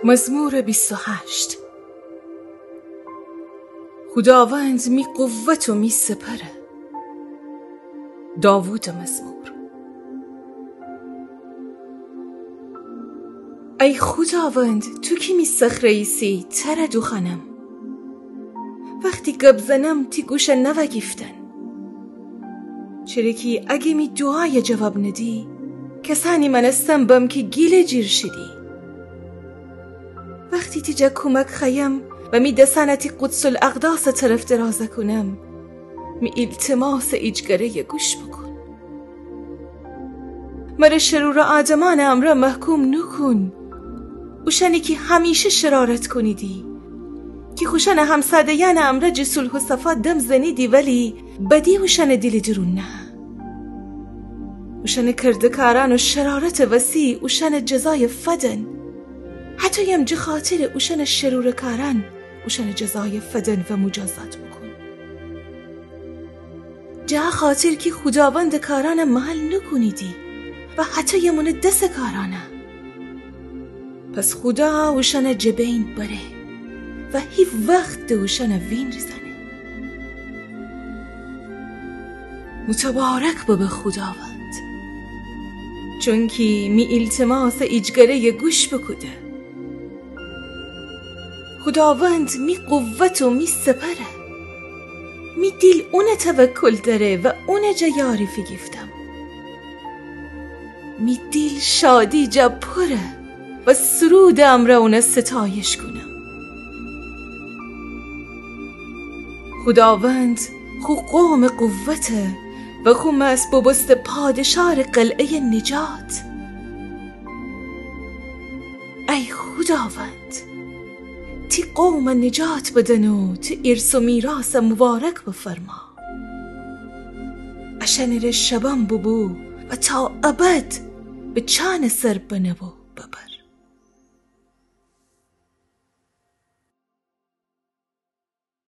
مزمور 28. خداوند می قوت و می سپره. داوود مزمور. ای خداوند، تو که می سخریسی تردو خنم. وقتی گب زنم تی گوش نوگیفتن. چرکی اگه می دعای جواب ندی، کسانی من استم بم که گیل جیر شدی. وقتی تیجا کمک خیم و می دسانتی قدس الاقداس طرف درازه کنم، می التماس ایجگره گوش بکن. مر شرور آدمان امره محکوم نکن. اوشنی که همیشه شرارت کنیدی، که خوشن همسادیان امره جسول و صفات دم زنیدی، ولی بدی اوشن دیل درون نه. اوشن کردکاران و شرارت وسیع اوشن جزای فدن. حتی یم جه خاطر اوشن شرورکاران اوشن جزای فدن و مجازات بکن. جه خاطر که خداوند کاران محل نکنیدی و حتی یمون دست کارانه. پس خدا اوشن جبین بره و هیچ وقت اوشن وین رزنه. متبارک به خداوند، چونکی می التماس ایجگره گوش بکده. خداوند می قوت و می سپره. می دیل اون توکل داره و اون جا یاریفی گفتم. می دیل شادی جا پره و سرود امره اون ستایش کنم. خداوند خو قوم قوته و خو مسبوبست پادشار قلعه نجات. ای خداوند، تی قوم نجات بدن و تی ارث و میراث مبارک بفرما. اشنر شبم ببو و تا ابد به چان سر بنبو ببر.